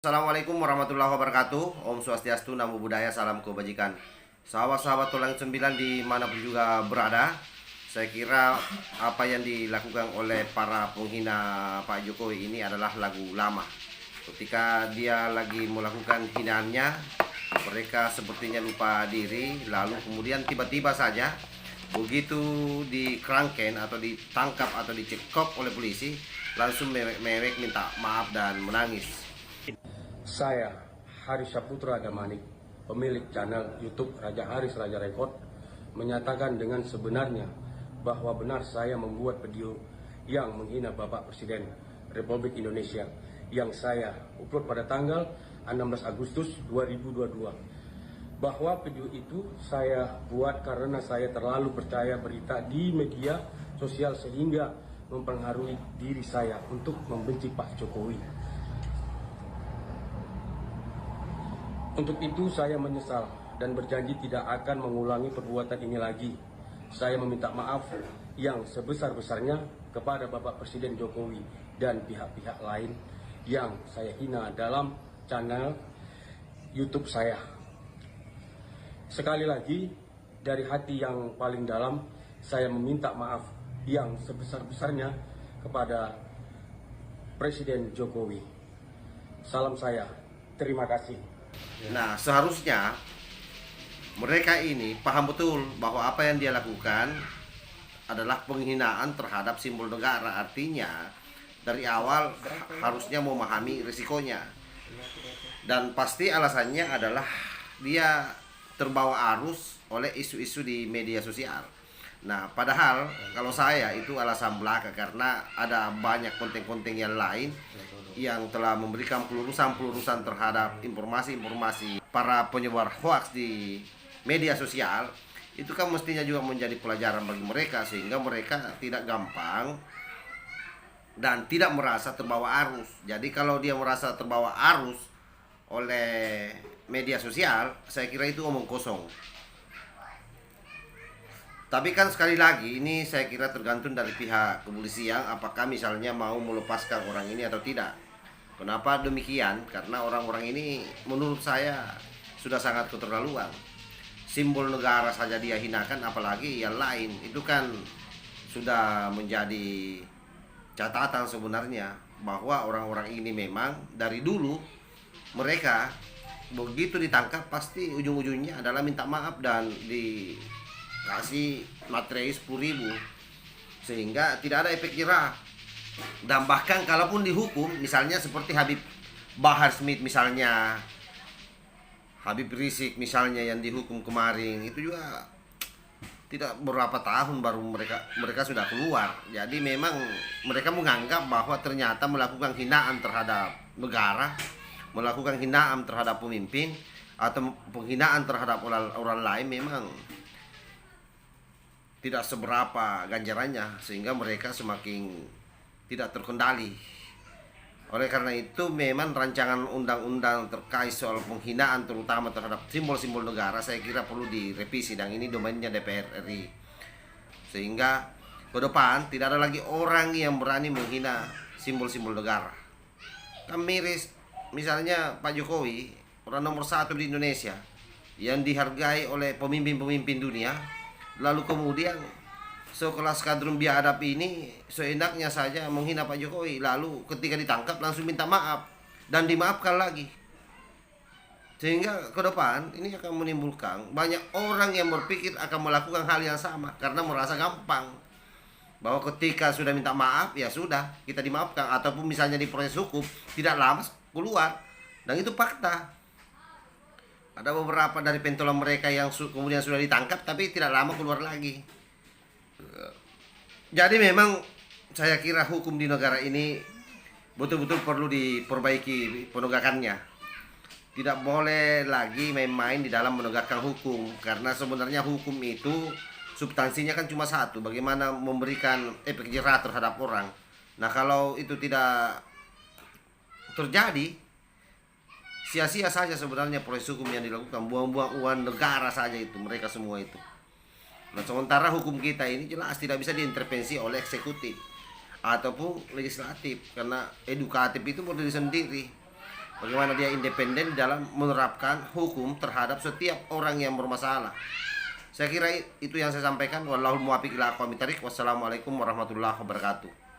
Assalamualaikum warahmatullahi wabarakatuh. Om Swastiastu, Namo Buddhaya, salam kebajikan. Sahabat-sahabat Tulang 9 dimanapun juga berada, saya kira apa yang dilakukan oleh para penghina Pak Jokowi ini adalah lagu lama. Ketika dia lagi melakukan hinaannya, mereka sepertinya lupa diri, lalu kemudian tiba-tiba saja begitu dikerangken atau ditangkap atau dicekok oleh polisi, langsung mewek minta maaf dan menangis. Saya, Haris Saputra Damanik, pemilik channel YouTube Raja Haris Raja Rekod, menyatakan dengan sebenarnya bahwa benar saya membuat video yang menghina Bapak Presiden Republik Indonesia yang saya upload pada tanggal 16 Agustus 2022. Bahwa video itu saya buat karena saya terlalu percaya berita di media sosial sehingga mempengaruhi diri saya untuk membenci Pak Jokowi. Untuk itu saya menyesal dan berjanji tidak akan mengulangi perbuatan ini lagi. Saya meminta maaf yang sebesar-besarnya kepada Bapak Presiden Jokowi dan pihak-pihak lain yang saya hina dalam channel YouTube saya. Sekali lagi, dari hati yang paling dalam, saya meminta maaf yang sebesar-besarnya kepada Presiden Jokowi. Salam saya, terima kasih. Nah, seharusnya mereka ini paham betul bahwa apa yang dia lakukan adalah penghinaan terhadap simbol negara. Artinya dari awal harusnya memahami risikonya. Dan pasti alasannya adalah dia terbawa arus oleh isu-isu di media sosial. Nah, padahal kalau saya itu alasan belaka, karena ada banyak konten-konten yang lain yang telah memberikan pelurusan terhadap informasi-informasi para penyebar hoaks di media sosial. Itu kan mestinya juga menjadi pelajaran bagi mereka, sehingga mereka tidak gampang dan tidak merasa terbawa arus. Jadi kalau dia merasa terbawa arus oleh media sosial, saya kira itu omong kosong. Tapi kan sekali lagi ini saya kira tergantung dari pihak kepolisian, apakah misalnya mau melepaskan orang ini atau tidak. Kenapa demikian? Karena orang-orang ini menurut saya sudah sangat keterlaluan. Simbol negara saja dia hinakan, apalagi yang lain. Itu kan sudah menjadi catatan sebenarnya bahwa orang-orang ini memang dari dulu mereka begitu ditangkap pasti ujung-ujungnya adalah minta maaf dan dikasih materi 10.000, sehingga tidak ada efek jerah. Dan bahkan kalaupun dihukum, misalnya seperti Habib Bahar Smith misalnya, Habib Rizik misalnya yang dihukum kemarin, itu juga tidak berapa tahun baru mereka sudah keluar. Jadi memang mereka menganggap bahwa ternyata melakukan hinaan terhadap negara, melakukan hinaan terhadap pemimpin atau penghinaan terhadap orang lain memang tidak seberapa ganjarannya, sehingga mereka semakin tidak terkendali. Oleh karena itu memang rancangan undang-undang terkait soal penghinaan terutama terhadap simbol-simbol negara saya kira perlu direvisi, dan ini domainnya DPR RI, sehingga ke depan tidak ada lagi orang yang berani menghina simbol-simbol negara. Kan miris, misalnya Pak Jokowi, orang nomor 1 di Indonesia yang dihargai oleh pemimpin-pemimpin dunia, lalu kemudian sekelas kadrun biadab ini seenaknya saja menghina Pak Jokowi, lalu ketika ditangkap langsung minta maaf dan dimaafkan lagi. Sehingga ke depan ini akan menimbulkan banyak orang yang berpikir akan melakukan hal yang sama karena merasa gampang bahwa ketika sudah minta maaf ya sudah kita dimaafkan, ataupun misalnya di proses hukum tidak lama keluar, dan itu fakta. Ada beberapa dari pentolan mereka yang kemudian sudah ditangkap tapi tidak lama keluar lagi. Jadi memang saya kira hukum di negara ini betul-betul perlu diperbaiki penegakannya. Tidak boleh lagi main-main di dalam menegakkan hukum, karena sebenarnya hukum itu substansinya kan cuma satu, bagaimana memberikan efek jerah terhadap orang. Nah, kalau itu tidak terjadi, sia-sia saja sebenarnya proses hukum yang dilakukan, buang-buang uang negara saja itu mereka semua itu. Nah, sementara hukum kita ini jelas tidak bisa diintervensi oleh eksekutif ataupun legislatif, karena edukatif itu berdiri sendiri. Bagaimana dia independen dalam menerapkan hukum terhadap setiap orang yang bermasalah. Saya kira itu yang saya sampaikan. Wallahul muwaffiq ila aqwamit thariq. Wassalamualaikum warahmatullahi wabarakatuh.